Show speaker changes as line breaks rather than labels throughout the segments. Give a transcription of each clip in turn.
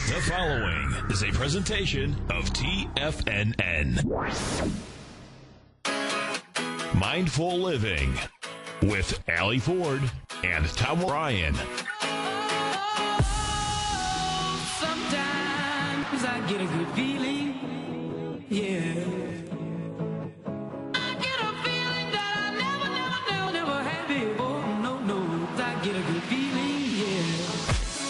The following is a presentation of TFNN. Mindful Living with Allie Ford and Tom Ryan.
Sometimes I get a good feeling, yeah. I get a feeling that I never had before. No, I get a good feeling, yeah.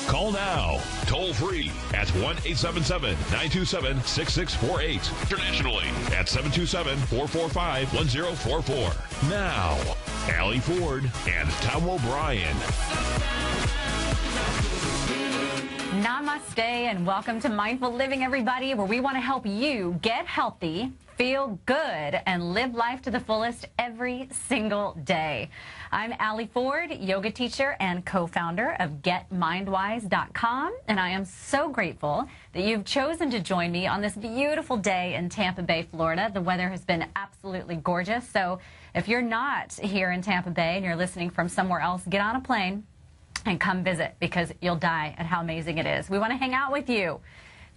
Call now, toll free at 1-877-927-6648. Internationally at 727-445-1044. Now, Allie Ford and Tom O'Brien.
Namaste and welcome to Mindful Living, everybody, where we want to help you get healthy, feel good, and live life to the fullest every single day. I'm Allie Ford, yoga teacher and co-founder of GetMindWise.com, and I am so grateful that you've chosen to join me on this beautiful day in Tampa Bay, Florida. The weather has been absolutely gorgeous, so if you're not here in Tampa Bay and you're listening from somewhere else, get on a plane and come visit, because you'll die at how amazing it is. We want to hang out with you.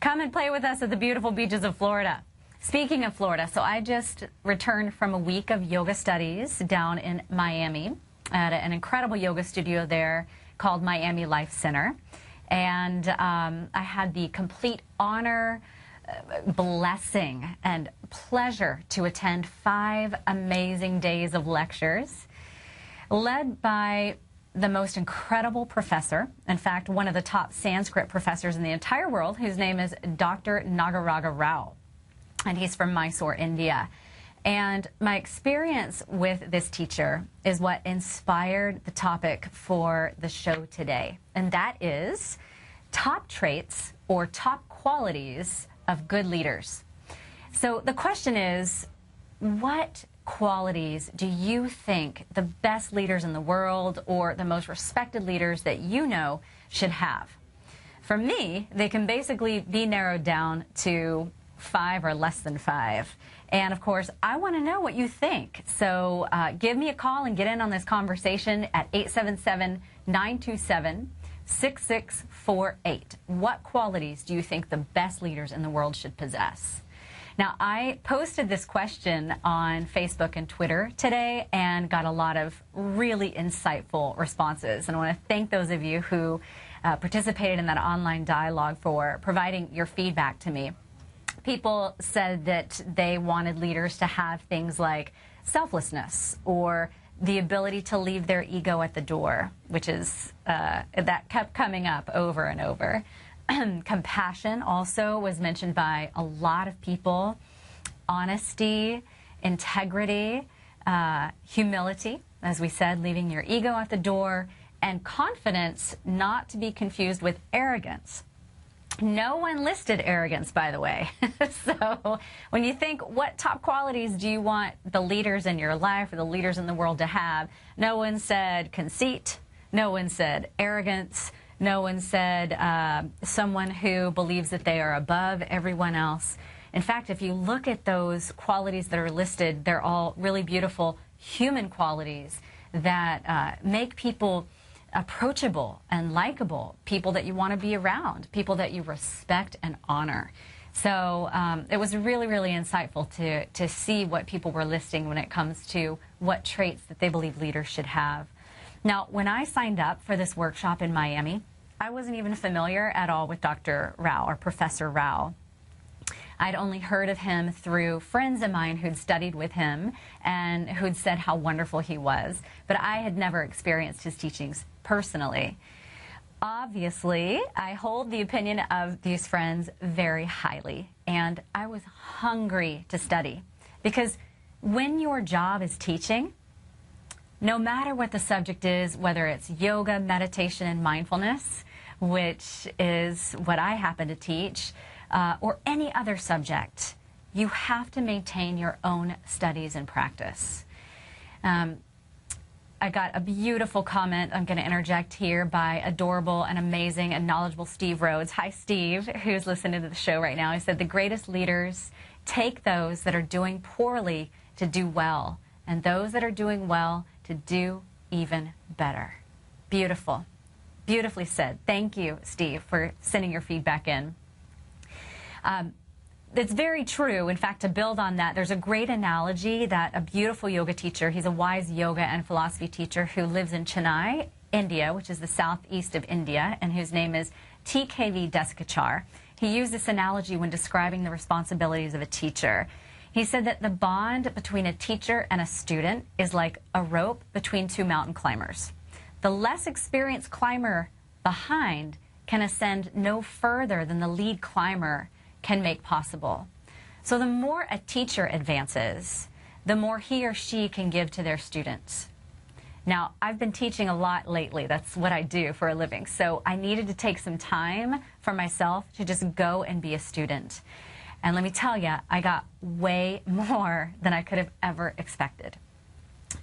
Come and play with us at the beautiful beaches of Florida. Speaking of Florida, so I just returned from a week of yoga studies down in Miami at an incredible yoga studio there called Miami Life Center. And I had the complete honor, blessing, and pleasure to attend 5 amazing days of lectures led by the most incredible professor, in fact, one of the top Sanskrit professors in the entire world, whose name is Dr. Nagaraja Rao, and he's from Mysore, India. And my experience with this teacher is what inspired the topic for the show today, and that is top traits or top qualities of good leaders. So the question is, what qualities do you think the best leaders in the world or the most respected leaders that you know should have? For me, they can basically be narrowed down to 5 or less than 5. And of course, I want to know what you think. So give me a call and get in on this conversation at 877-927-6648. What qualities do you think the best leaders in the world should possess? Now, I posted this question on Facebook and Twitter today and got a lot of really insightful responses. And I want to thank those of you who participated in that online dialogue for providing your feedback to me. People said that they wanted leaders to have things like selflessness or the ability to leave their ego at the door, which is, that kept coming up over and over. Compassion also was mentioned by a lot of people. Honesty, integrity, humility, as we said, leaving your ego at the door, and confidence, not to be confused with arrogance. No one listed arrogance, by the way. So when you think, what top qualities do you want the leaders in your life or the leaders in the world to have? No one said conceit. No one said arrogance. No one said someone who believes that they are above everyone else. In fact, if you look at those qualities that are listed, they're all really beautiful human qualities that make people approachable and likable, people that you want to be around, people that you respect and honor. So it was really, really insightful to see what people were listing when it comes to what traits that they believe leaders should have. Now, when I signed up for this workshop in Miami, I wasn't even familiar at all with Dr. Rao or Professor Rao. I'd only heard of him through friends of mine who'd studied with him and who'd said how wonderful he was, but I had never experienced his teachings personally. Obviously, I hold the opinion of these friends very highly, and I was hungry to study, because when your job is teaching, no matter what the subject is, whether it's yoga, meditation, and mindfulness, which is what I happen to teach, or any other subject, you have to maintain your own studies and practice. I got a beautiful comment I'm going to interject here by adorable and amazing and knowledgeable Steve Rhodes. Hi, Steve, who's listening to the show right now. He said, the greatest leaders take those that are doing poorly to do well, and those that are doing well to do even better. Beautiful. Beautifully said. Thank you, Steve, for sending your feedback in. It's very true. In fact, to build on that, there's a great analogy that a beautiful yoga teacher, he's a wise yoga and philosophy teacher who lives in Chennai, India, which is the southeast of India, and whose name is TKV Desikachar. He used this analogy when describing the responsibilities of a teacher. He said that the bond between a teacher and a student is like a rope between two mountain climbers. The less experienced climber behind can ascend no further than the lead climber can make possible. So the more a teacher advances, the more he or she can give to their students. Now, I've been teaching a lot lately. That's what I do for a living. So I needed to take some time for myself to just go and be a student. And let me tell you, I got way more than I could have ever expected.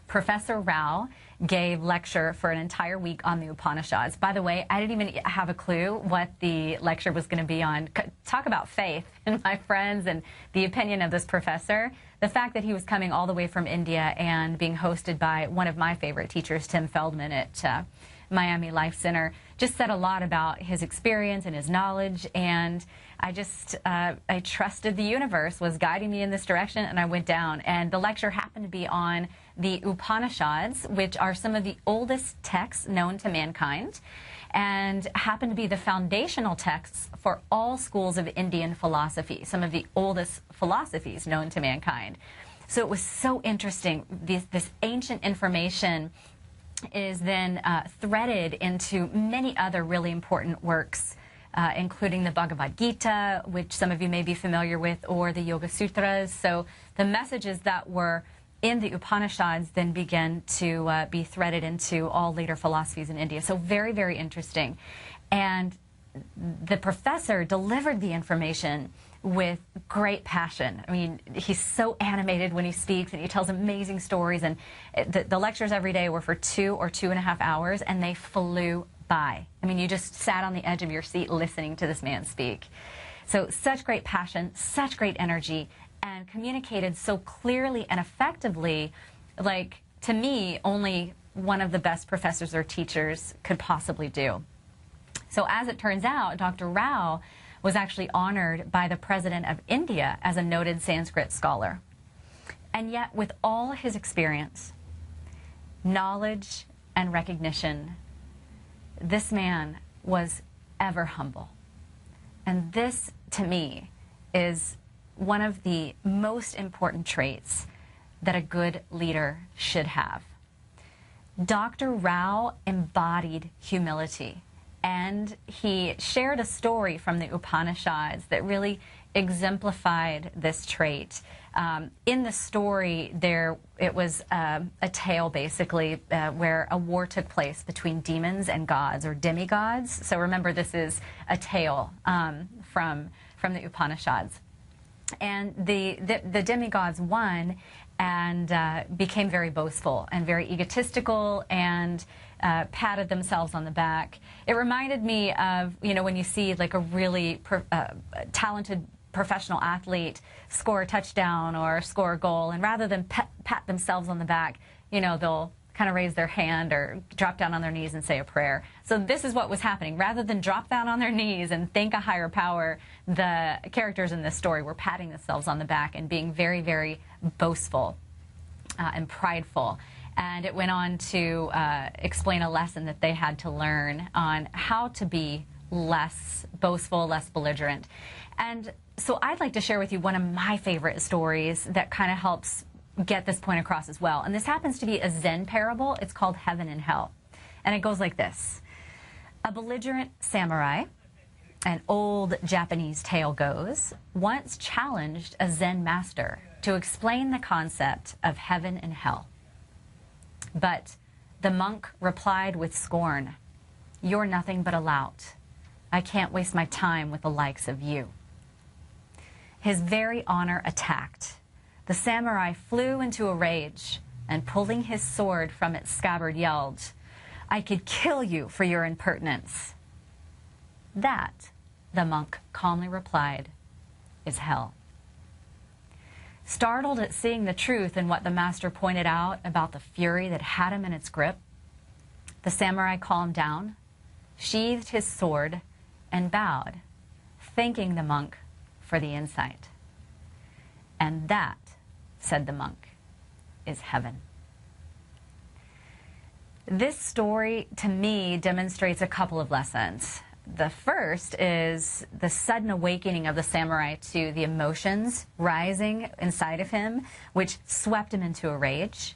Professor Rao gave lecture for an entire week on the Upanishads. By the way, I didn't even have a clue what the lecture was going to be on. Talk about faith in my friends and the opinion of this professor. The fact that he was coming all the way from India and being hosted by one of my favorite teachers, Tim Feldman at Miami Life Center, just said a lot about his experience and his knowledge. And I trusted the universe was guiding me in this direction, and I went down. And the lecture happened to be on the Upanishads, which are some of the oldest texts known to mankind, and happen to be the foundational texts for all schools of Indian philosophy, some of the oldest philosophies known to mankind. So it was so interesting. This ancient information is then threaded into many other really important works, including the Bhagavad Gita, which some of you may be familiar with, or the Yoga Sutras. So the messages that were in the Upanishads then began to be threaded into all later philosophies in India. So very, very interesting. And the professor delivered the information with great passion. I mean, he's so animated when he speaks, and he tells amazing stories. And the lectures every day were for 2 or 2.5 hours, and they flew by. I mean, you just sat on the edge of your seat listening to this man speak. So such great passion, such great energy, and communicated so clearly and effectively, like, to me, only one of the best professors or teachers could possibly do. So as it turns out, Dr. Rao was actually honored by the President of India as a noted Sanskrit scholar. And yet, with all his experience, knowledge, and recognition, this man was ever humble. And this, to me, is one of the most important traits that a good leader should have. Dr. Rao embodied humility, and he shared a story from the Upanishads that really exemplified this trait. In the story, it was a tale, basically, where a war took place between demons and gods, or demigods. So remember, this is a tale from the Upanishads. And the demigods won and became very boastful and very egotistical and patted themselves on the back. It reminded me of, when you see like a really talented professional athlete score a touchdown or score a goal, and rather than pat themselves on the back, they'll kind of raise their hand or drop down on their knees and say a prayer. So this is what was happening. Rather than drop down on their knees and thank a higher power, the characters in this story were patting themselves on the back and being very, very boastful and prideful. And it went on to explain a lesson that they had to learn on how to be less boastful, less belligerent. And so I'd like to share with you one of my favorite stories that kind of helps get this point across as well. And this happens to be a Zen parable. It's called Heaven and Hell. And it goes like this. A belligerent samurai, an old Japanese tale goes, once challenged a Zen master to explain the concept of heaven and hell. But the monk replied with scorn, "You're nothing but a lout. I can't waste my time with the likes of you." His very honor attacked. The samurai flew into a rage and, pulling his sword from its scabbard, yelled, "I could kill you for your impertinence." That, the monk calmly replied, is hell. Startled at seeing the truth in what the master pointed out about the fury that had him in its grip, the samurai calmed down, sheathed his sword, and bowed, thanking the monk for the insight. And that, said the monk, is heaven. This story, to me, demonstrates a couple of lessons. The first is the sudden awakening of the samurai to the emotions rising inside of him, which swept him into a rage,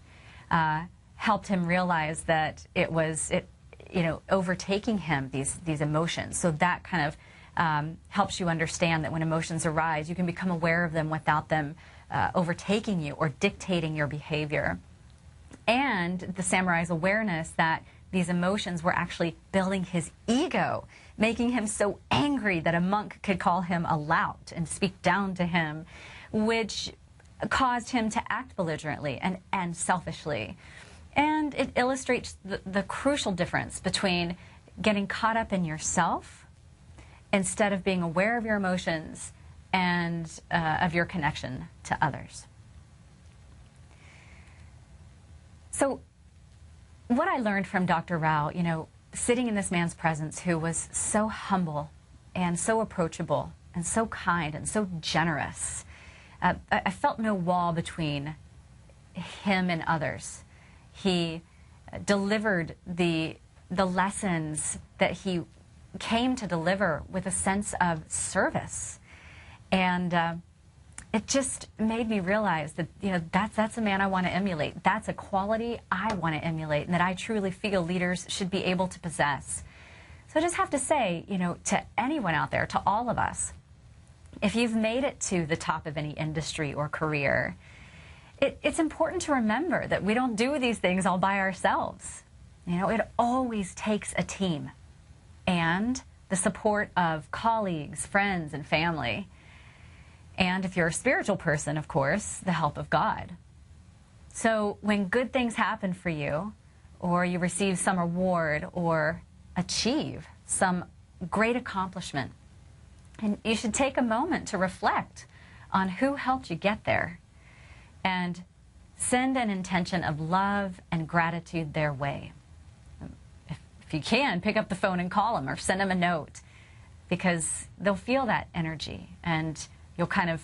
helped him realize that it was overtaking him, these emotions. So that kind of helps you understand that when emotions arise, you can become aware of them without them overtaking you or dictating your behavior. And the samurai's awareness that these emotions were actually building his ego, making him so angry that a monk could call him a lout and speak down to him, which caused him to act belligerently and selfishly. And it illustrates the crucial difference between getting caught up in yourself instead of being aware of your emotions and of your connection to others. So what I learned from Dr. Rao, sitting in this man's presence who was so humble and so approachable and so kind and so generous, I felt no wall between him and others. He delivered the lessons that he came to deliver with a sense of service. And it just made me realize that, that's a man I want to emulate. That's a quality I want to emulate and that I truly feel leaders should be able to possess. So I just have to say, to anyone out there, to all of us, if you've made it to the top of any industry or career, it's important to remember that we don't do these things all by ourselves. It always takes a team and the support of colleagues, friends, and family. And if you're a spiritual person, of course, the help of God. So when good things happen for you, or you receive some reward or achieve some great accomplishment, and you should take a moment to reflect on who helped you get there and send an intention of love and gratitude their way. If you can, pick up the phone and call them or send them a note, because they'll feel that energy and you'll kind of,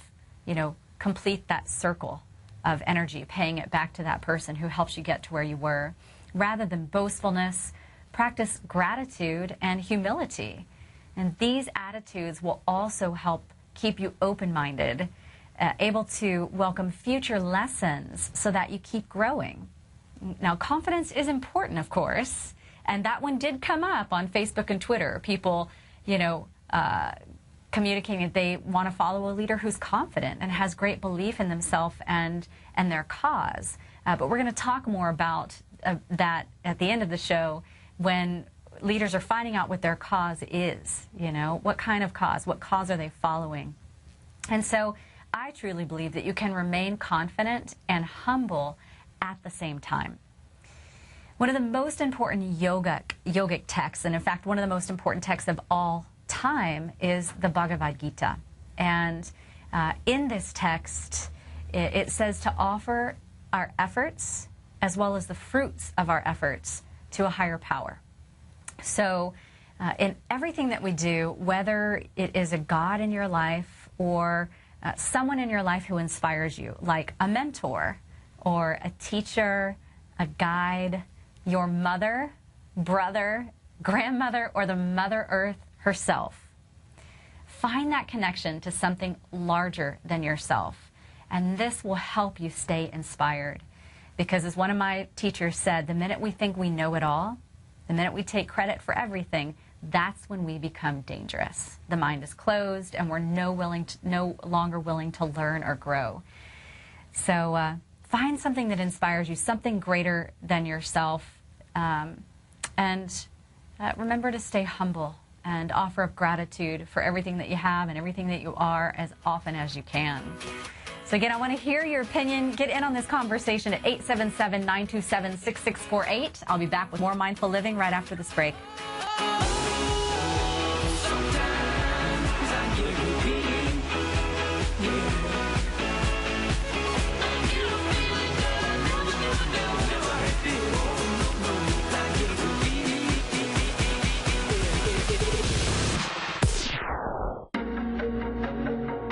complete that circle of energy, paying it back to that person who helps you get to where you were. Rather than boastfulness, practice gratitude and humility. And these attitudes will also help keep you open-minded, able to welcome future lessons so that you keep growing. Now, confidence is important, of course, and that one did come up on Facebook and Twitter. People, communicating that they want to follow a leader who's confident and has great belief in themselves and their cause. But we're going to talk more about that at the end of the show when leaders are finding out what their cause is. What kind of cause? What cause are they following? And so I truly believe that you can remain confident and humble at the same time. One of the most important yogic texts, and in fact one of the most important texts of all time, is the Bhagavad Gita. And in this text, it says to offer our efforts as well as the fruits of our efforts to a higher power. So in everything that we do, whether it is a God in your life or someone in your life who inspires you, like a mentor or a teacher, a guide, your mother, brother, grandmother, or the Mother Earth herself. Find that connection to something larger than yourself, and this will help you stay inspired. Because as one of my teachers said, the minute we think we know it all, the minute we take credit for everything, that's when we become dangerous. The mind is closed and we're no longer willing to learn or grow. So find something that inspires you, something greater than yourself, and remember to stay humble and offer up gratitude for everything that you have and everything that you are as often as you can. So again, I want to hear your opinion. Get in on this conversation at 877-927-6648. I'll be back with more Mindful Living right after this break.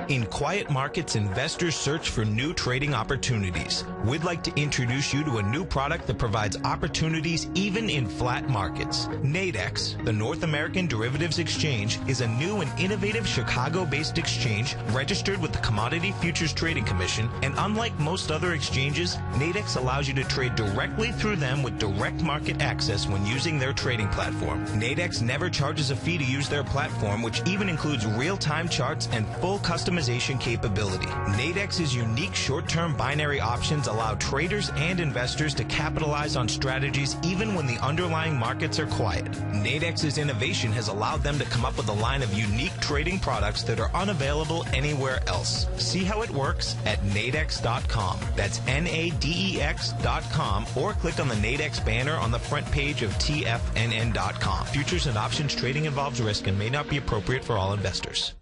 In quiet markets, investors search for new trading opportunities. We'd like to introduce you to a new product that provides opportunities even in flat markets. Nadex, the North American Derivatives Exchange, is a new and innovative Chicago-based exchange registered with the Commodity Futures Trading Commission, and unlike most other exchanges, Nadex allows you to trade directly through them with direct market access when using their trading platform. Nadex never charges a fee to use their platform, which even includes real-time charts and full customization capability. Nadex's unique short-term binary options allow traders and investors to capitalize on strategies even when the underlying markets are quiet. Nadex's innovation has allowed them to come up with a line of unique trading products that are unavailable anywhere else. See how it works at nadex.com. That's NADEX.com, or click on the Nadex banner on the front page of TFNN.com. Futures and options trading involves risk and may not be appropriate for all investors.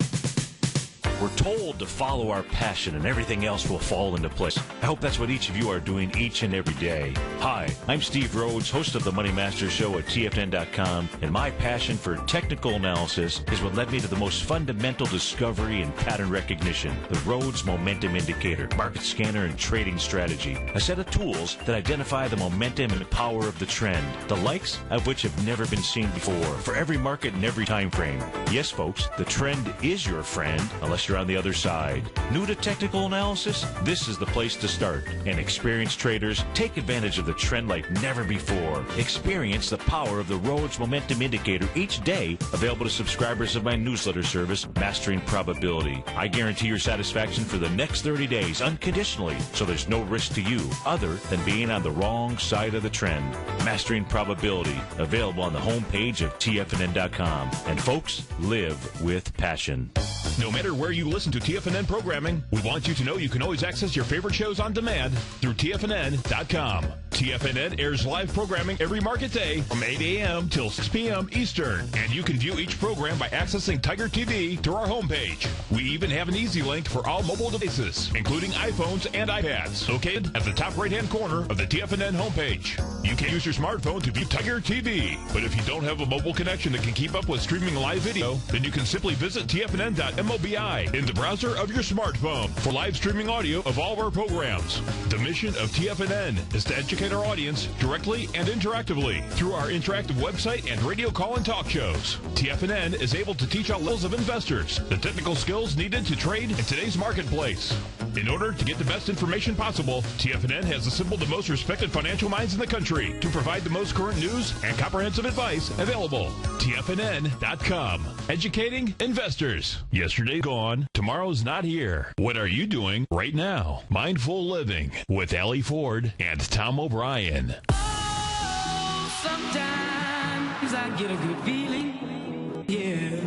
We're told to follow our passion and everything else will fall into place. I hope that's what each of you are doing each and every day. Hi, I'm Steve Rhodes, host of the Money Master Show at TFNN.com, and my passion for technical analysis is what led me to the most fundamental discovery in pattern recognition, the Rhodes Momentum Indicator, market scanner, and trading strategy, a set of tools that identify the momentum and power of the trend, the likes of which have never been seen before, for every market and every time frame. Yes, folks, the trend is your friend, unless you're on the other side. New to technical analysis? This is the place to start. And experienced traders take advantage of the trend like never before. Experience the power of the Rhodes Momentum Indicator each day, available to subscribers of my newsletter service, Mastering Probability. I guarantee your satisfaction for the next 30 days unconditionally, so there's no risk to you other than being on the wrong side of the trend. Mastering Probability, available on the homepage of TFNN.com. And folks, live with passion.
No matter where you listen to TFNN programming, we want you to know you can always access your favorite shows on demand through TFNN.com. TFNN airs live programming every market day from 8 a.m. till 6 p.m. Eastern, and you can view each program by accessing Tiger TV through our homepage. We even have an easy link for all mobile devices, including iPhones and iPads, located at the top right-hand corner of the TFNN homepage. You can use your smartphone to view Tiger TV, but if you don't have a mobile connection that can keep up with streaming live video, then you can simply visit TFNN.mobi in the browser of your smartphone for live streaming audio of all of our programs. The mission of TFNN is to educate our audience directly and interactively through our interactive website and radio call and talk shows. TFNN is able to teach all levels of investors the technical skills needed to trade in today's marketplace. In order to get the best information possible, TFNN has assembled the most respected financial minds in the country to provide the most current news and comprehensive advice available. TFNN.com. Educating investors. Yesterday gone, tomorrow's not here. What are you doing right now? Mindful Living with Allie Ford and Tom O'Brien.
Oh, sometimes I get a good feeling, yeah.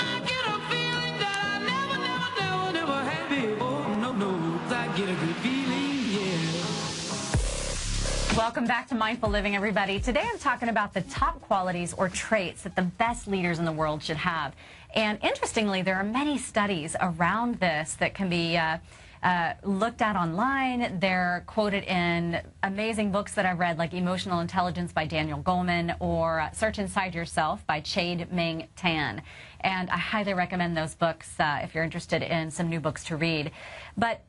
I get a feeling that I never had before. No, I get a good feeling, yeah.
Welcome back to Mindful Living, everybody. Today I'm talking about the top qualities or traits that the best leaders in the world should have. And interestingly, there are many studies around this that can be looked at online. They're quoted in amazing books that I've read, like Emotional Intelligence by Daniel Goleman or Search Inside Yourself by Chade Ming Tan. And I highly recommend those books if you're interested in some new books to read. But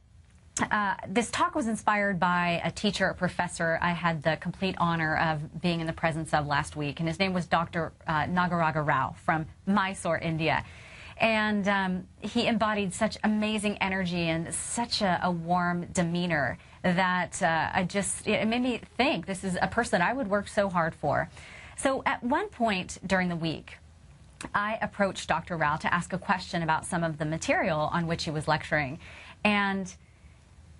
this talk was inspired by a teacher, a professor I had the complete honor of being in the presence of last week, and his name was Dr. Nagaraja Rao from Mysore, India. And he embodied such amazing energy and such a warm demeanor that it made me think this is a person I would work so hard for. So at one point during the week, I approached Dr. Rao to ask a question about some of the material on which he was lecturing. And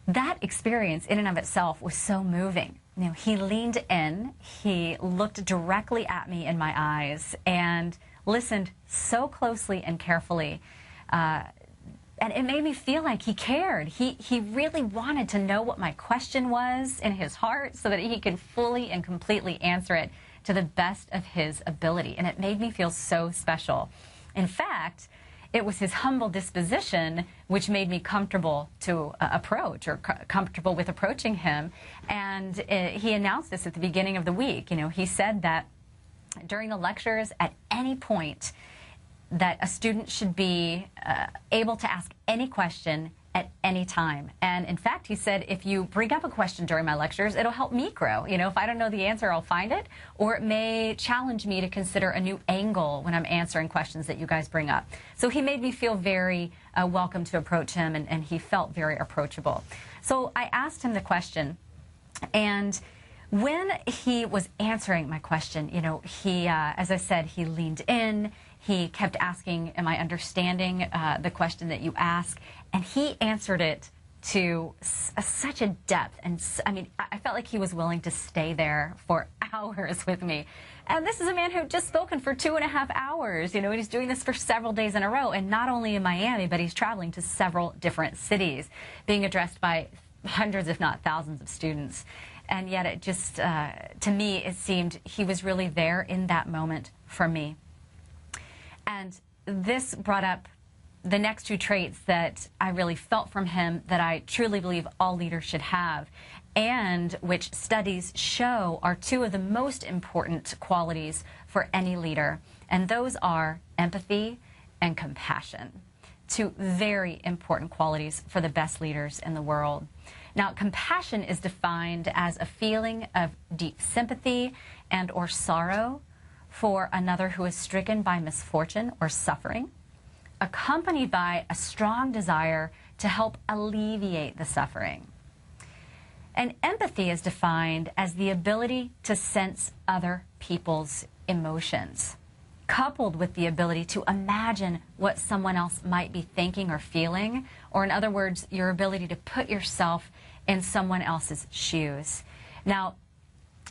that experience in and of itself was so moving. You know, he leaned in, he looked directly at me in my eyes and listened so closely and carefully. And it made me feel like he cared. He really wanted to know what my question was in his heart so that he could fully and completely answer it to the best of his ability. And it made me feel so special. In fact, it was his humble disposition which made me comfortable to approach, or comfortable with approaching him. And he announced this at the beginning of the week. You know, he said that during the lectures, at any point, that a student should be able to ask any question at any time. And in fact, he said, if you bring up a question during my lectures, it'll help me grow. You know, if I don't know the answer, I'll find it, or it may challenge me to consider a new angle when I'm answering questions that you guys bring up. So he made me feel very welcome to approach him, and he felt very approachable. So I asked him the question, and when he was answering my question, you know, he, as I said, he leaned in. He kept asking, am I understanding the question that you ask? And he answered it to such a depth. And I mean, I felt like he was willing to stay there for hours with me. And this is a man who had just spoken for 2.5 hours. You know, he's doing this for several days in a row. And not only in Miami, but he's traveling to several different cities, being addressed by hundreds, if not thousands, of students. And yet it just, to me, it seemed he was really there in that moment for me. And this brought up the next two traits that I really felt from him that I truly believe all leaders should have, and which studies show are two of the most important qualities for any leader. And those are empathy and compassion. Two very important qualities for the best leaders in the world. Now, compassion is defined as a feeling of deep sympathy and or sorrow for another who is stricken by misfortune or suffering, accompanied by a strong desire to help alleviate the suffering. And empathy is defined as the ability to sense other people's emotions, coupled with the ability to imagine what someone else might be thinking or feeling, or in other words, your ability to put yourself in someone else's shoes. Now,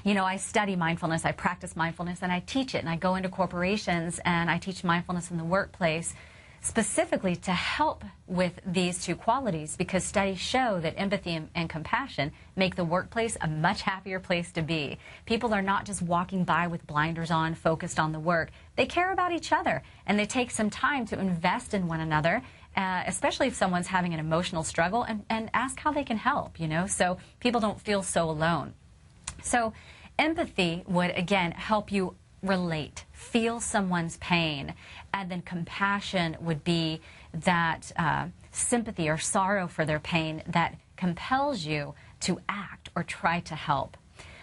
you know, I study mindfulness, I practice mindfulness, and I teach it, and I go into corporations and I teach mindfulness in the workplace specifically to help with these two qualities, because studies show that empathy and compassion make the workplace a much happier place to be. People are not just walking by with blinders on, focused on the work. They care about each other, and they take some time to invest in one another, especially if someone's having an emotional struggle, and ask how they can help, you know, so people don't feel so alone. So empathy would, again, help you relate, feel someone's pain, and then compassion would be that sympathy or sorrow for their pain that compels you to act or try to help.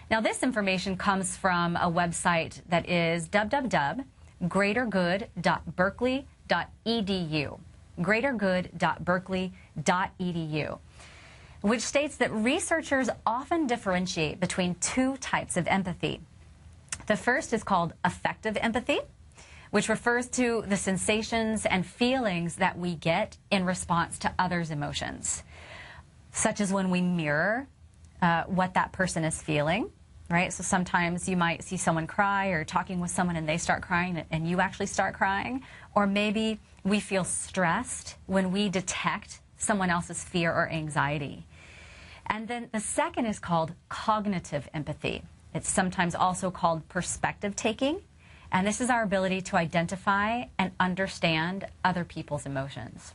Now, this information comes from a website that is www.greatergood.berkeley.edu, greatergood.berkeley.edu, which states that researchers often differentiate between two types of empathy. The first is called affective empathy, which refers to the sensations and feelings that we get in response to others' emotions, such as when we mirror what that person is feeling, right? So sometimes you might see someone cry or talking with someone and they start crying and you actually start crying. Or maybe we feel stressed when we detect someone else's fear or anxiety. And then the second is called cognitive empathy. It's sometimes also called perspective taking. And this is our ability to identify and understand other people's emotions.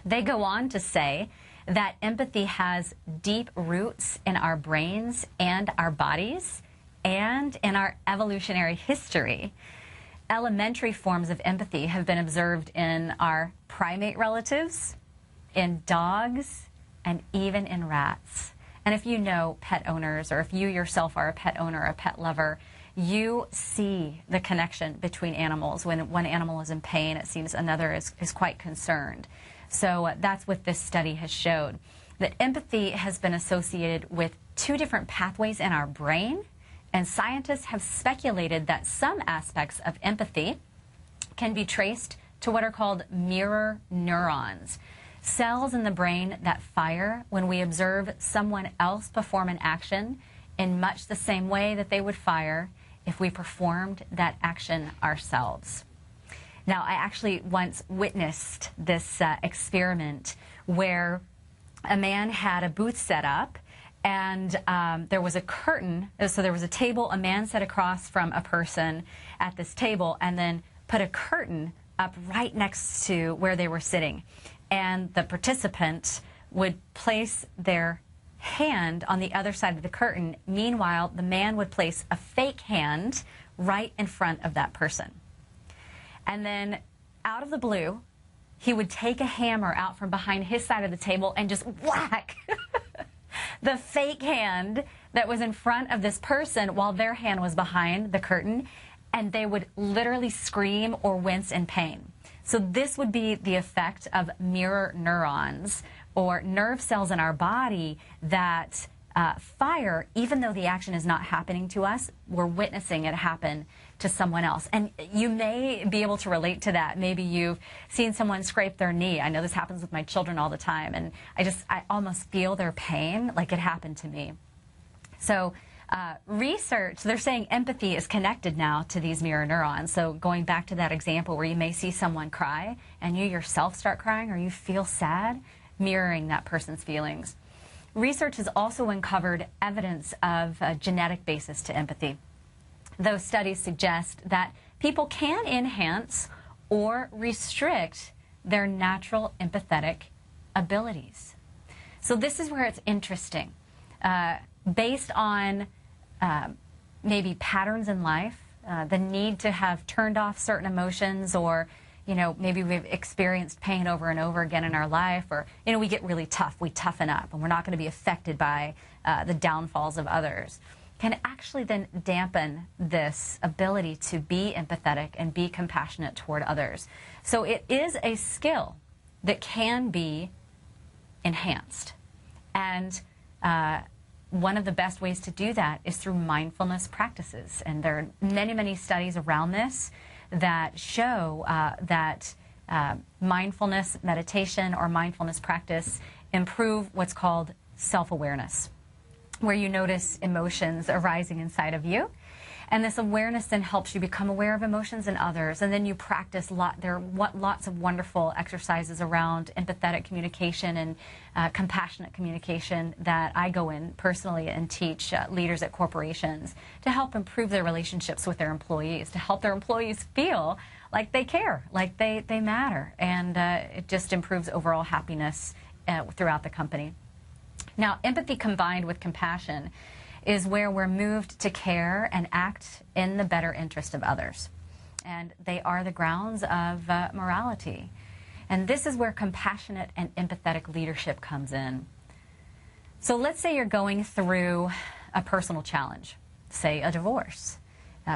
They go on to say that empathy has deep roots in our brains and our bodies and in our evolutionary history. Elementary forms of empathy have been observed in our primate relatives, in dogs, and even in rats. And if you know pet owners, or if you yourself are a pet owner or a pet lover, you see the connection between animals. When one animal is in pain, it seems another is quite concerned. So that's what this study has showed, that empathy has been associated with two different pathways in our brain, and scientists have speculated that some aspects of empathy can be traced to what are called mirror neurons, cells in the brain that fire when we observe someone else perform an action in much the same way that they would fire if we performed that action ourselves. Now, I actually once witnessed this experiment where a man had a booth set up, and there was a curtain. So there was a table, a man sat across from a person at this table, and then put a curtain up right next to where they were sitting. And the participant would place their hand on the other side of the curtain. Meanwhile, the man would place a fake hand right in front of that person. And then out of the blue, he would take a hammer out from behind his side of the table and just whack the fake hand that was in front of this person while their hand was behind the curtain, and they would literally scream or wince in pain. So this would be the effect of mirror neurons, or nerve cells in our body that fire, even though the action is not happening to us, we're witnessing it happen to someone else. And you may be able to relate to that. Maybe you've seen someone scrape their knee. I know this happens with my children all the time, and I almost feel their pain like it happened to me. So research, they're saying empathy is connected now to these mirror neurons. So going back to that example where you may see someone cry and you yourself start crying, or you feel sad, mirroring that person's feelings. Research has also uncovered evidence of a genetic basis to empathy. Those studies suggest that people can enhance or restrict their natural empathetic abilities. So this is where it's interesting. Based on maybe patterns in life, the need to have turned off certain emotions, or maybe we've experienced pain over and over again in our life, or, we get really tough, we toughen up, and we're not going to be affected by the downfalls of others, can actually then dampen this ability to be empathetic and be compassionate toward others. So it is a skill that can be enhanced. And one of the best ways to do that is through mindfulness practices. And there are many, many studies around this that show that mindfulness meditation or mindfulness practice improve what's called self-awareness, where you notice emotions arising inside of you. And this awareness then helps you become aware of emotions in others. And then you practice there are lots of wonderful exercises around empathetic communication and compassionate communication that I go in personally and teach leaders at corporations to help improve their relationships with their employees, to help their employees feel like they care, like they matter. And it just improves overall happiness throughout the company. Now, empathy combined with compassion is where we're moved to care and act in the better interest of others. And they are the grounds of morality. And this is where compassionate and empathetic leadership comes in. So let's say you're going through a personal challenge, say a divorce,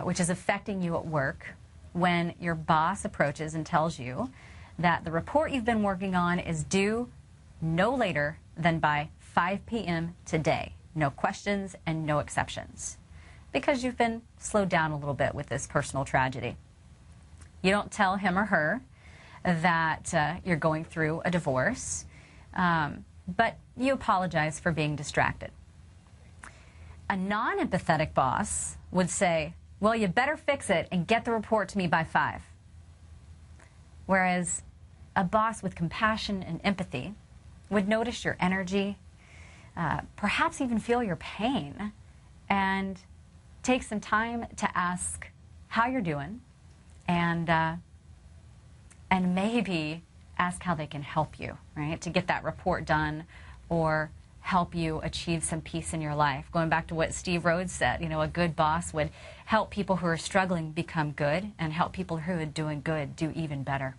which is affecting you at work, when your boss approaches and tells you that the report you've been working on is due no later than by 5 p.m. today. No questions and no exceptions, because you've been slowed down a little bit with this personal tragedy. You don't tell him or her that you're going through a divorce, but you apologize for being distracted. A non-empathetic boss would say, well, you better fix it and get the report to me by 5. Whereas a boss with compassion and empathy would notice your energy, perhaps even feel your pain, and take some time to ask how you're doing, and maybe ask how they can help you, right, to get that report done or help you achieve some peace in your life. Going back to what Steve Rhodes said, a good boss would help people who are struggling become good, and help people who are doing good do even better.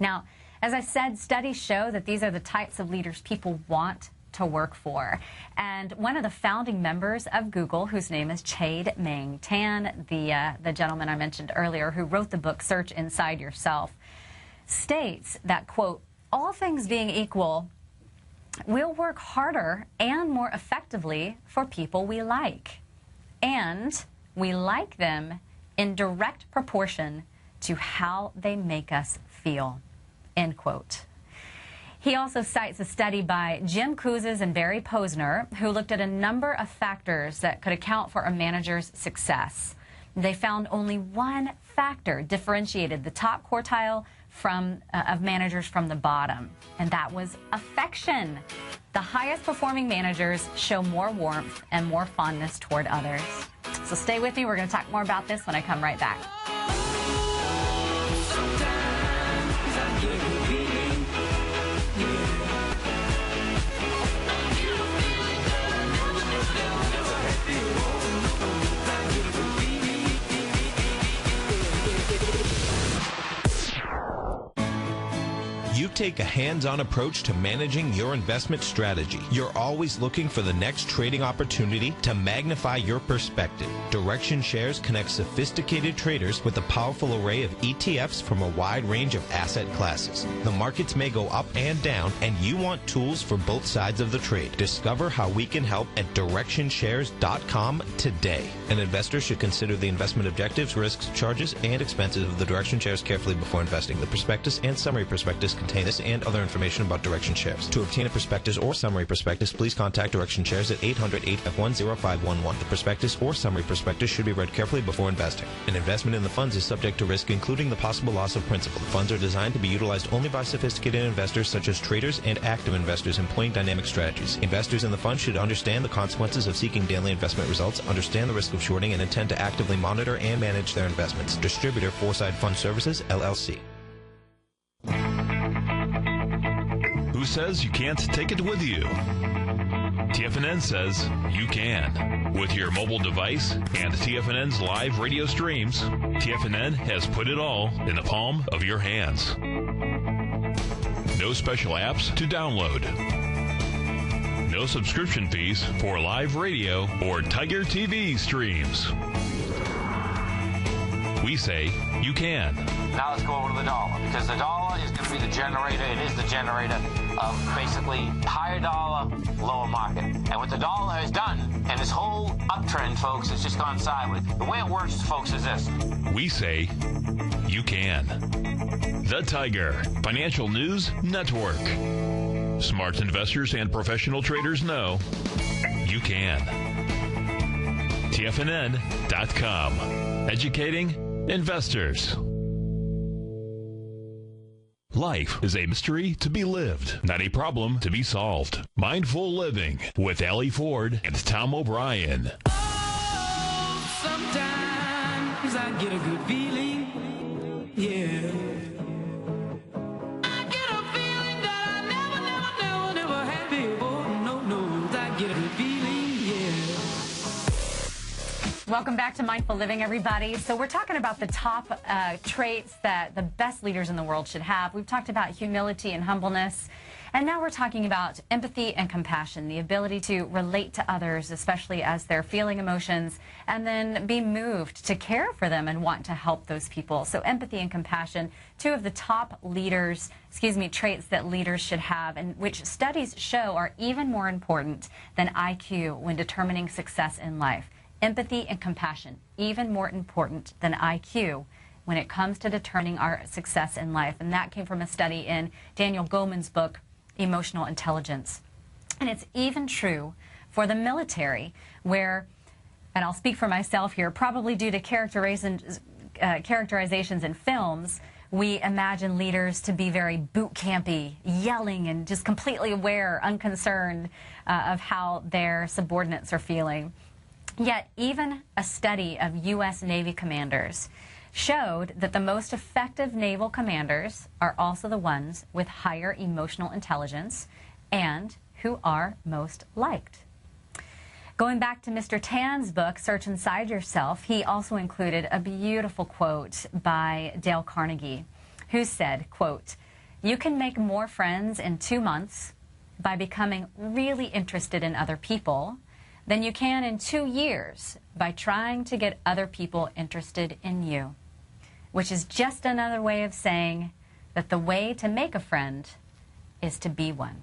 Now, as I said, studies show that these are the types of leaders people want to work for. And one of the founding members of Google, whose name is Chade Meng Tan, the gentleman I mentioned earlier who wrote the book Search Inside Yourself, states that, quote, all things being equal, we'll work harder and more effectively for people we like. And we like them in direct proportion to how they make us feel, end quote. He also cites a study by Jim Kouzes and Barry Posner, who looked at a number of factors that could account for a manager's success. They found only one factor differentiated the top quartile of managers from the bottom, and that was affection. The highest performing managers show more warmth and more fondness toward others. So stay with me. We're going to talk more about this when I come right back.
You take a hands-on approach to managing your investment strategy. You're always looking for the next trading opportunity to magnify your perspective. Direction Shares connects sophisticated traders with a powerful array of ETFs from a wide range of asset classes. The markets may go up and down, and you want tools for both sides of the trade. Discover how we can help at DirectionShares.com today. An investor should consider the investment objectives, risks, charges, and expenses of the Direction Shares carefully before investing. The prospectus and summary prospectus contain this and other information about Direction Shares. To obtain a prospectus or summary prospectus, please contact Direction Shares at 800-851-0511. The prospectus or summary prospectus should be read carefully before investing. An investment in the funds is subject to risk, including the possible loss of principal. The funds are designed to be utilized only by sophisticated investors such as traders and active investors employing dynamic strategies. Investors in the fund should understand the consequences of seeking daily investment results, understand the risk of shorting, and intend to actively monitor and manage their investments. Distributor Foreside Fund Services, LLC.
Who says you can't take it with you? TFNN says you can. With your mobile device and TFNN's live radio streams, TFNN has put it all in the palm of your hands. No special apps to download. No subscription fees for live radio or Tiger TV streams. We say you can.
Now let's go over to the dollar, because the dollar is going to be the generator. It is the generator of basically higher dollar, lower market. And what the dollar has done, and this whole uptrend, folks, has just gone sideways. The way it works, folks, is this.
We say you can. The Tiger Financial News Network. Smart investors and professional traders know you can. TFNN.com. Educating investors. Life is a mystery to be lived, not a problem to be solved. Mindful Living with Allie Ford and Tom O'Brien.
Oh, sometimes I get a good feeling, yeah. I get a feeling that I never had before. No, I get a good feeling, yeah.
Welcome back to Mindful Living, everybody. So we're talking about the top traits that the best leaders in the world should have. We've talked about humility and humbleness. And now we're talking about empathy and compassion, the ability to relate to others, especially as they're feeling emotions, and then be moved to care for them and want to help those people. So empathy and compassion, two of the top traits that leaders should have, and which studies show are even more important than IQ when determining success in life. Empathy and compassion, even more important than IQ when it comes to determining our success in life. And that came from a study in Daniel Goleman's book, Emotional Intelligence. And it's even true for the military, where, and I'll speak for myself here, probably due to characterizations in films, we imagine leaders to be very boot campy, yelling and just completely aware, unconcerned of how their subordinates are feeling. Yet even a study of U.S. Navy commanders showed that the most effective naval commanders are also the ones with higher emotional intelligence and who are most liked. Going back to Mr. Tan's book, Search Inside Yourself, he also included a beautiful quote by Dale Carnegie, who said, quote, "You can make more friends in 2 months by becoming really interested in other people than you can in 2 years by trying to get other people interested in you," which is just another way of saying that the way to make a friend is to be one.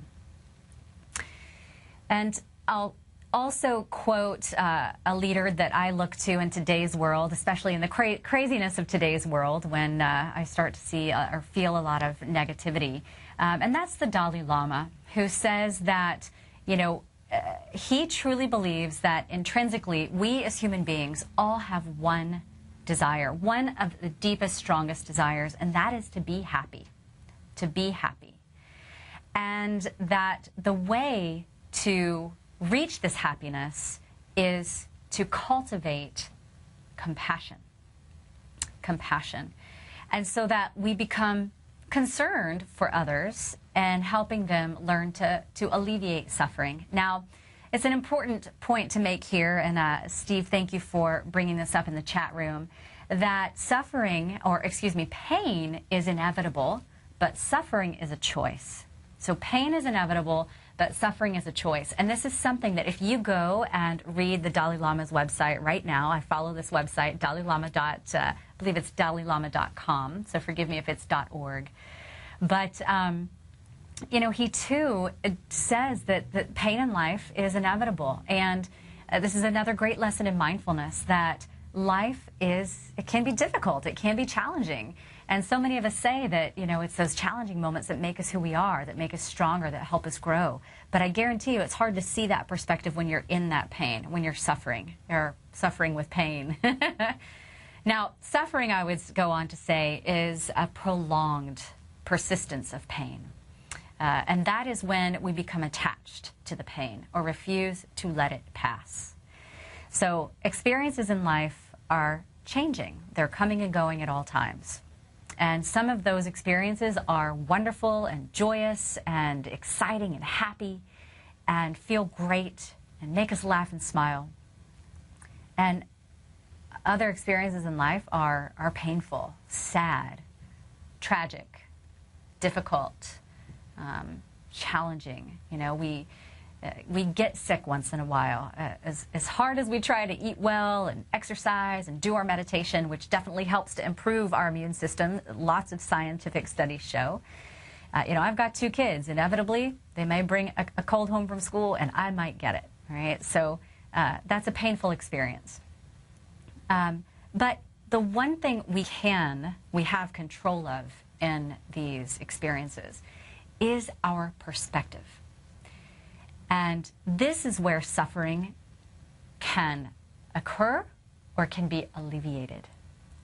And I'll also quote a leader that I look to in today's world, especially in the craziness of today's world when I start to see or feel a lot of negativity. And that's the Dalai Lama, who says that, you know, he truly believes that intrinsically we as human beings all have one desire, one of the deepest, strongest desires, and that is to be happy, to be happy. And that the way to reach this happiness is to cultivate compassion. Compassion. And so that we become concerned for others and helping them learn to alleviate suffering. Now, it's an important point to make here, and Steve, thank you for bringing this up in the chat room, that suffering, or excuse me, pain is inevitable, but suffering is a choice. So pain is inevitable, but suffering is a choice. And this is something that if you go and read the Dalai Lama's website right now, I follow this website, Dalai Lama. I believe it's DalaiLama.com, so forgive me if it's .org. But, you know, he too says that pain in life is inevitable. And this is another great lesson in mindfulness, that life it can be difficult, it can be challenging. And so many of us say that, you know, it's those challenging moments that make us who we are, that make us stronger, that help us grow. But I guarantee you it's hard to see that perspective when you're in that pain, when you're suffering, or suffering with pain. Now, suffering, I would go on to say, is a prolonged persistence of pain. And that is when we become attached to the pain or refuse to let it pass. So experiences in life are changing. They're coming and going at all times. And some of those experiences are wonderful and joyous and exciting and happy and feel great and make us laugh and smile. And other experiences in life are painful, sad, tragic, difficult, challenging. You know, we get sick once in a while. As hard as we try to eat well and exercise and do our meditation, which definitely helps to improve our immune system, lots of scientific studies show. You know, I've got 2 kids. Inevitably, they may bring a cold home from school, and I might get it. Right? So that's a painful experience. But the one thing we have control of in these experiences is our perspective. And this is where suffering can occur or can be alleviated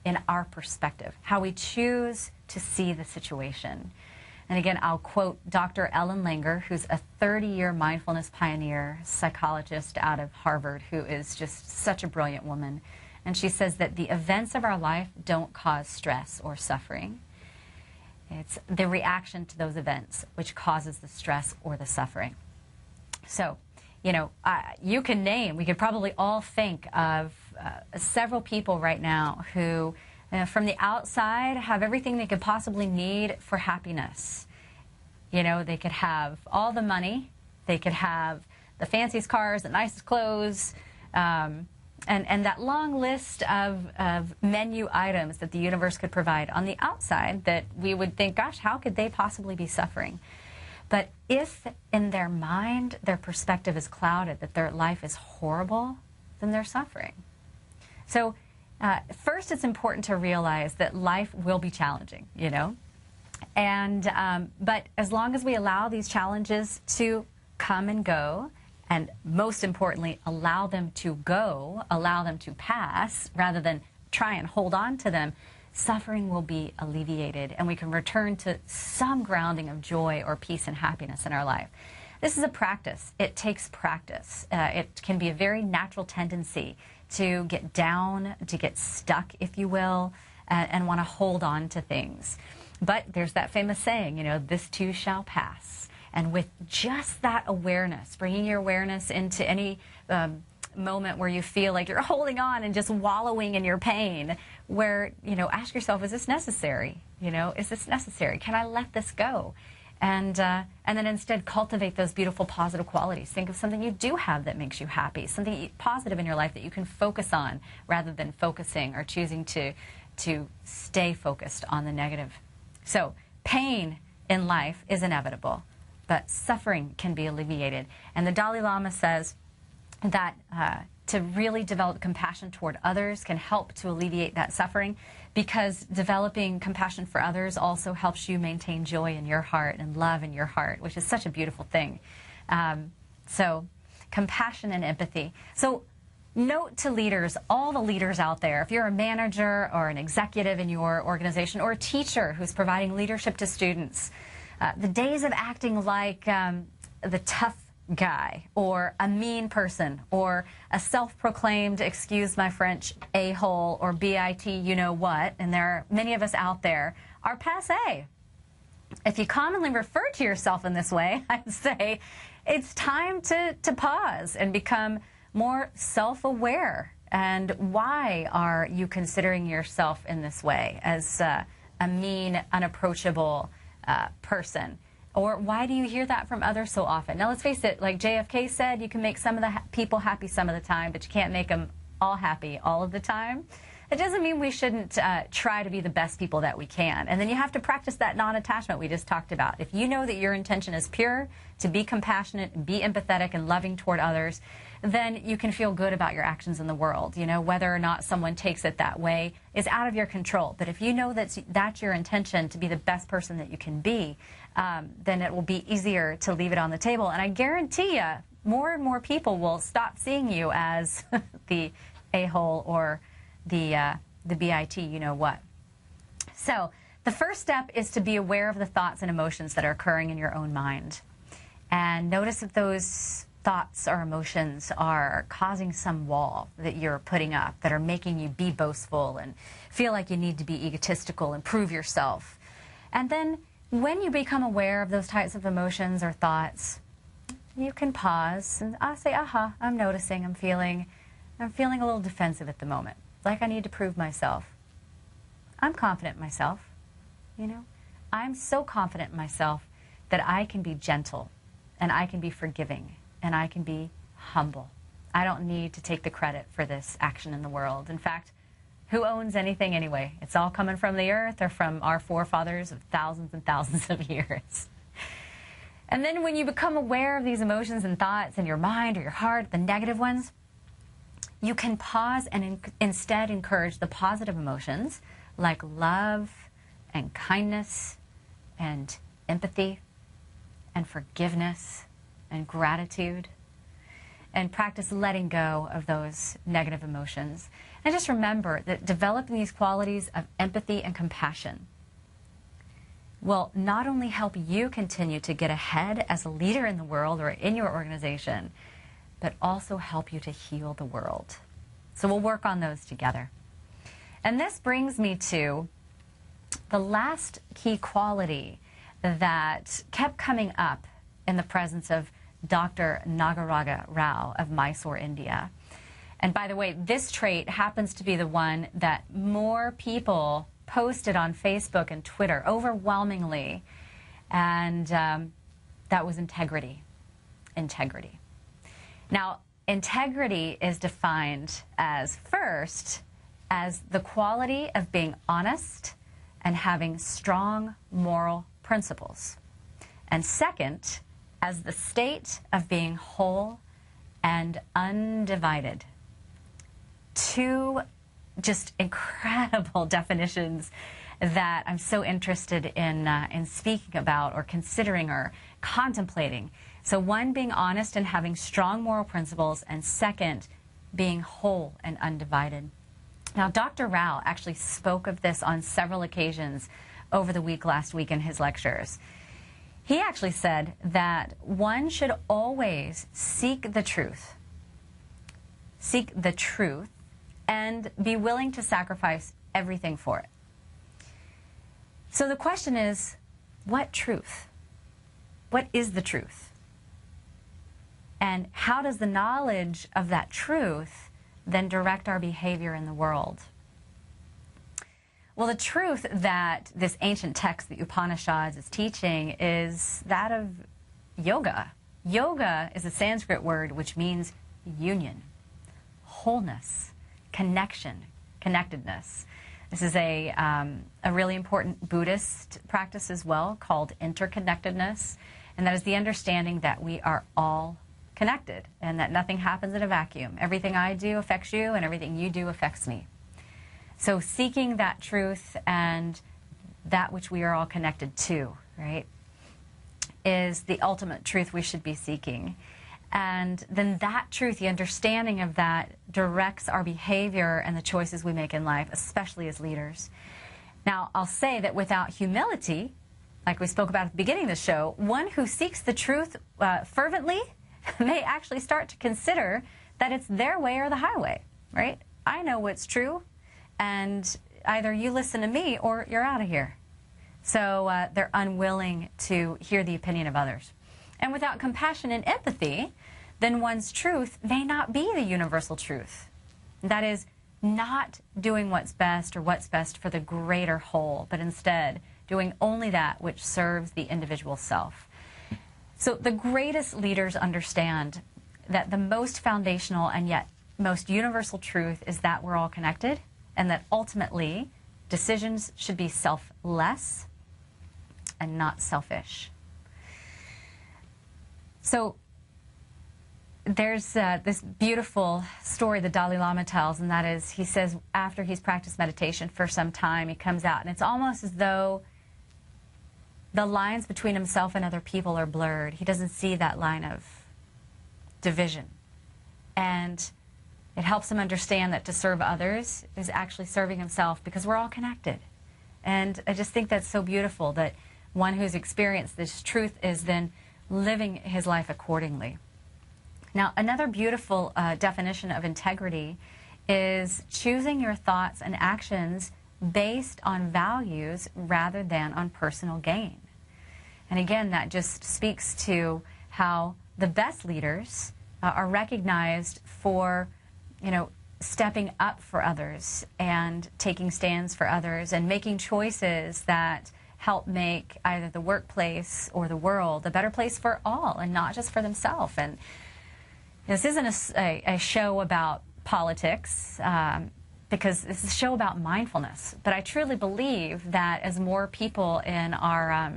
in our perspective, how we choose to see the situation. And again, I'll quote Dr. Ellen Langer, who's a 30-year mindfulness pioneer, psychologist out of Harvard, who is just such a brilliant woman. And she says that the events of our life don't cause stress or suffering. It's the reaction to those events which causes the stress or the suffering. So, you know, we could probably all think of several people right now who, from the outside, have everything they could possibly need for happiness. You know, they could have all the money, they could have the fanciest cars, the nicest clothes, and that long list of menu items that the universe could provide on the outside that we would think, gosh, how could they possibly be suffering? But if in their mind, their perspective is clouded, that their life is horrible, then they're suffering. So first, it's important to realize that life will be challenging, you know. And but as long as we allow these challenges to come and go, and most importantly, allow them to go, allow them to pass, rather than try and hold on to them, suffering will be alleviated, and we can return to some grounding of joy or peace and happiness in our life. This is a practice. It takes practice. It can be a very natural tendency to get down, to get stuck, if you will, and want to hold on to things. But there's that famous saying, you know, this too shall pass. And with just that awareness, bringing your awareness into any moment where you feel like you're holding on and just wallowing in your pain, where, you know, ask yourself, is this necessary? You know, is this necessary? Can I let this go? And then instead cultivate those beautiful positive qualities. Think of something you do have that makes you happy, something positive in your life that you can focus on rather than focusing or choosing to stay focused on the negative. So pain in life is inevitable, but suffering can be alleviated. And the Dalai Lama says that to really develop compassion toward others can help to alleviate that suffering, because developing compassion for others also helps you maintain joy in your heart and love in your heart, which is such a beautiful thing. So compassion and empathy. So note to leaders, all the leaders out there, if you're a manager or an executive in your organization or a teacher who's providing leadership to students, the days of acting like the tough guy or a mean person or a self-proclaimed, excuse my French, a-hole or BIT you know what, and there are many of us out there, are passé. If you commonly refer to yourself in this way, I'd say it's time to pause and become more self-aware. And why are you considering yourself in this way as a mean, unapproachable, person? Or why do you hear that from others so often? Now, let's face it, like JFK said, you can make some of the people happy some of the time, but you can't make them all happy all of the time. It doesn't mean we shouldn't try to be the best people that we can. And then you have to practice that non-attachment we just talked about. If you know that your intention is pure, to be compassionate, be empathetic, and loving toward others, then you can feel good about your actions in the world. You know, whether or not someone takes it that way is out of your control. But if you know that's your intention, to be the best person that you can be, then it will be easier to leave it on the table. And I guarantee you, more and more people will stop seeing you as the a-hole or the BIT, you know what. So the first step is to be aware of the thoughts and emotions that are occurring in your own mind. And notice if those thoughts or emotions are causing some wall that you're putting up, that are making you be boastful and feel like you need to be egotistical and prove yourself. And then when you become aware of those types of emotions or thoughts, you can pause and say, aha, I'm noticing, I'm feeling a little defensive at the moment. Like I need to prove myself. I'm confident in myself, you know. I'm so confident in myself that I can be gentle and I can be forgiving and I can be humble. I don't need to take the credit for this action in the world. In fact, who owns anything anyway? It's all coming from the earth or from our forefathers of thousands and thousands of years. And then when you become aware of these emotions and thoughts in your mind or your heart, the negative ones, you can pause and instead encourage the positive emotions like love and kindness and empathy and forgiveness and gratitude, and practice letting go of those negative emotions. And just remember that developing these qualities of empathy and compassion will not only help you continue to get ahead as a leader in the world or in your organization, but also help you to heal the world. So we'll work on those together. And this brings me to the last key quality that kept coming up in the presence of Dr. Nagaraja Rao of Mysore, India. And by the way, this trait happens to be the one that more people posted on Facebook and Twitter overwhelmingly, and that was integrity. Integrity. Now, integrity is defined as, first, as the quality of being honest and having strong moral principles. And second, as the state of being whole and undivided. Two just incredible definitions that I'm so interested in speaking about or considering or contemplating. So one, being honest and having strong moral principles, and second, being whole and undivided. Now, Dr. Rao actually spoke of this on several occasions over the week last week in his lectures. He actually said that one should always seek the truth. Seek the truth and be willing to sacrifice everything for it. So the question is, what truth? What is the truth? And how does the knowledge of that truth then direct our behavior in the world? Well, the truth that this ancient text, the Upanishads, is teaching is that of yoga. Yoga is a Sanskrit word which means union, wholeness, connection, connectedness. This is a really important Buddhist practice as well called interconnectedness, and that is the understanding that we are all connected and that nothing happens in a vacuum. Everything I do affects you and everything you do affects me. So seeking that truth and that which we are all connected to, right, is the ultimate truth we should be seeking. And then that truth, the understanding of that, directs our behavior and the choices we make in life, especially as leaders. Now, I'll say that without humility, like we spoke about at the beginning of the show, one who seeks the truth fervently may actually start to consider that it's their way or the highway, right? I know what's true, and either you listen to me or you're out of here. So they're unwilling to hear the opinion of others. And without compassion and empathy, then one's truth may not be the universal truth. That is, not doing what's best or what's best for the greater whole, but instead doing only that which serves the individual self. So the greatest leaders understand that the most foundational and yet most universal truth is that we're all connected, and that ultimately decisions should be selfless and not selfish. So there's this beautiful story the Dalai Lama tells, and that is, he says after he's practiced meditation for some time, he comes out, and it's almost as though the lines between himself and other people are blurred. He doesn't see that line of division. And it helps him understand that to serve others is actually serving himself, because we're all connected. And I just think that's so beautiful, that one who's experienced this truth is then living his life accordingly. Now, another beautiful definition of integrity is choosing your thoughts and actions based on values rather than on personal gain. And again, that just speaks to how the best leaders are recognized for, stepping up for others and taking stands for others and making choices that help make either the workplace or the world a better place for all and not just for themselves. And this isn't a show about politics, because this is a show about mindfulness. But I truly believe that as more people in our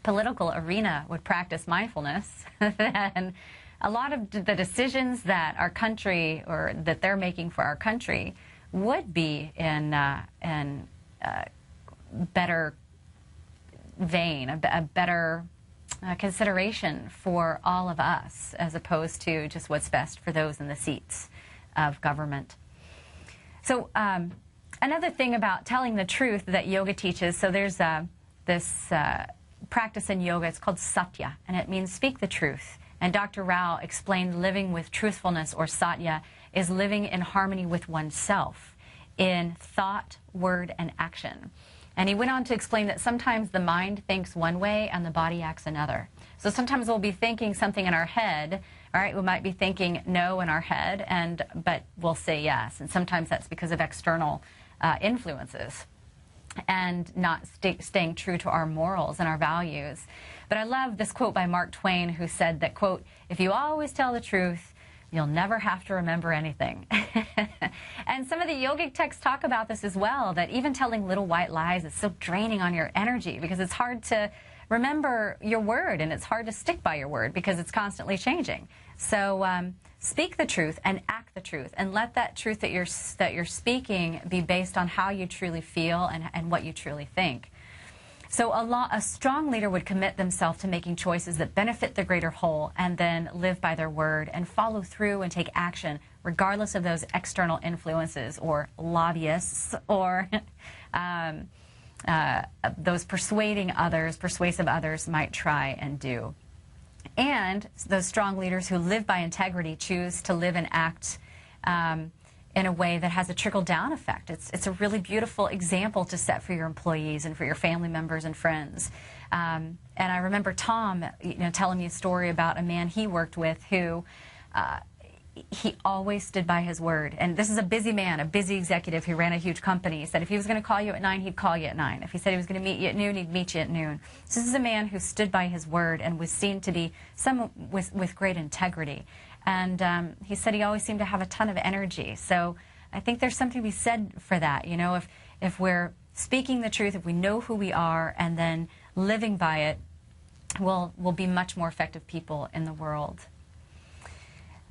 political arena would practice mindfulness, then a lot of the decisions that our country, or that they're making for our country, would be in better vein, a better consideration for all of us, as opposed to just what's best for those in the seats of government. So another thing about telling the truth that yoga teaches, so there's this practice in yoga, it's called satya, and it means speak the truth. And Dr. Rao explained living with truthfulness, or satya, is living in harmony with oneself in thought, word, and action. And he went on to explain that sometimes the mind thinks one way and the body acts another. So sometimes we'll be thinking something in our head, all right, we might be thinking no in our head, but we'll say yes. And sometimes that's because of external influences and not staying true to our morals and our values. But I love this quote by Mark Twain, who said that, quote, "If you always tell the truth, you'll never have to remember anything." And some of the yogic texts talk about this as well, that even telling little white lies is so draining on your energy, because it's hard to remember your word, and it's hard to stick by your word because it's constantly changing. So speak the truth and act the truth, and let that truth that you're speaking be based on how you truly feel and what you truly think. So a strong leader would commit themselves to making choices that benefit the greater whole, and then live by their word and follow through and take action regardless of those external influences or lobbyists or those persuasive others might try and do. And those strong leaders who live by integrity choose to live and act in a way that has a trickle-down effect. It's a really beautiful example to set for your employees and for your family members and friends. And I remember Tom, telling me a story about a man he worked with who he always stood by his word. And this is a busy man, a busy executive who ran a huge company. He said if he was going to call you at 9, he'd call you at 9. If he said he was going to meet you at noon, he'd meet you at noon. So this is a man who stood by his word and was seen to be someone with great integrity. And he said he always seemed to have a ton of energy. So I think there's something to be said for that. If we're speaking the truth, if we know who we are, and then living by it, we'll be much more effective people in the world.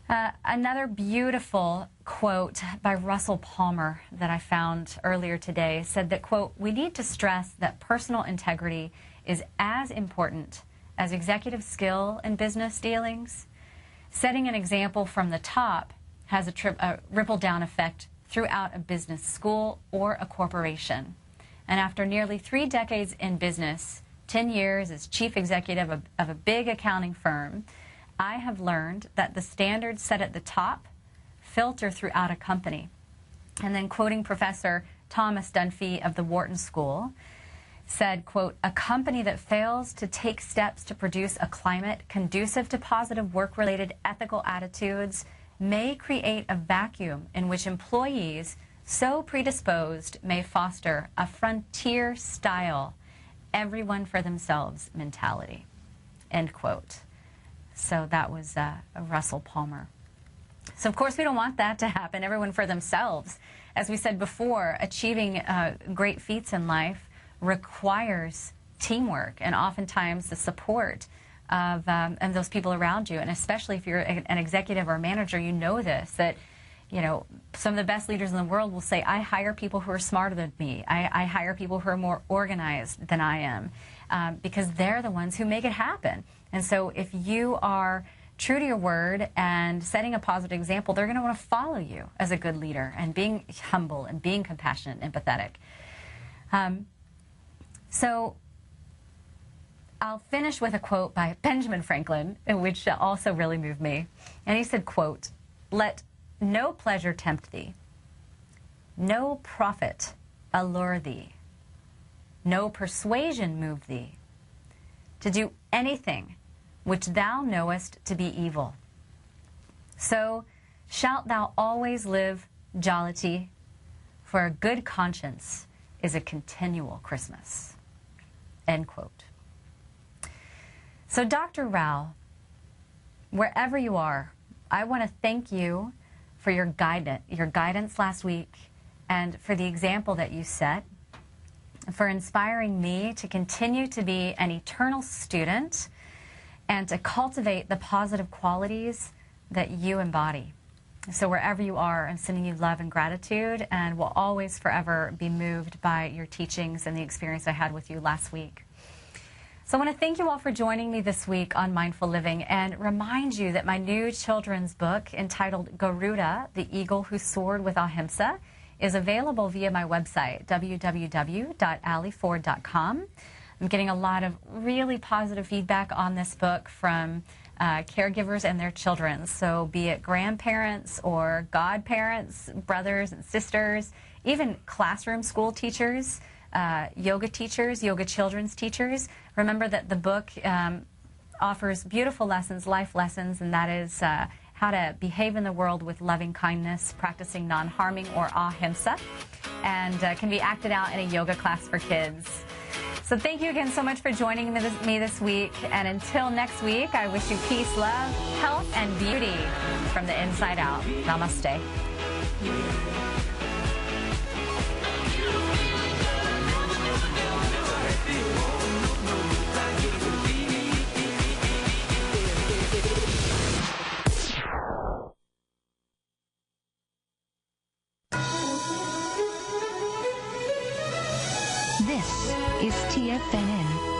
Another beautiful quote by Russell Palmer that I found earlier today said that, quote, "We need to stress that personal integrity is as important as executive skill in business dealings. Setting an example from the top has a ripple-down effect throughout a business school or a corporation. And after nearly 3 decades in business, 10 years as chief executive of a big accounting firm, I have learned that the standards set at the top filter throughout a company." And then quoting Professor Thomas Dunphy of the Wharton School, said, quote, "A company that fails to take steps to produce a climate conducive to positive work-related ethical attitudes may create a vacuum in which employees so predisposed may foster a frontier style everyone for themselves mentality, end quote. So that was Russell Palmer. So, of course, we don't want that to happen, everyone for themselves. As we said before, achieving great feats in life requires teamwork and oftentimes the support of and those people around you. And especially if you're an executive or manager, you know this, that, you know, some of the best leaders in the world will say, I hire people who are smarter than me. I hire people who are more organized than I am, because they're the ones who make it happen. And so if you are true to your word and setting a positive example, they're going to want to follow you as a good leader and being humble and being compassionate and empathetic. So I'll finish with a quote by Benjamin Franklin, which also really moved me. And he said, quote, "Let no pleasure tempt thee, no profit allure thee, no persuasion move thee, to do anything which thou knowest to be evil. So shalt thou always live jollity, for a good conscience is a continual Christmas." End quote. So Dr. Rao, wherever you are, I want to thank you for your guidance last week and for the example that you set, for inspiring me to continue to be an eternal student and to cultivate the positive qualities that you embody. So wherever you are, I'm sending you love and gratitude, and will always forever be moved by your teachings and the experience I had with you last week. So I want to thank you all for joining me this week on Mindful Living and remind you that my new children's book entitled Garuda, the Eagle Who Soared with Ahimsa, is available via my website, www.aliford.com. I'm getting a lot of really positive feedback on this book from caregivers and their children. So be it grandparents or godparents, brothers and sisters, even classroom school teachers, yoga teachers, yoga children's teachers. Remember that the book offers beautiful lessons, life lessons, and that is how to behave in the world with loving kindness, practicing non-harming or ahimsa, and can be acted out in a yoga class for kids. So thank you again so much for joining me this week. And until next week, I wish you peace, love, health, and beauty from the inside out. Namaste.
This is TFNN.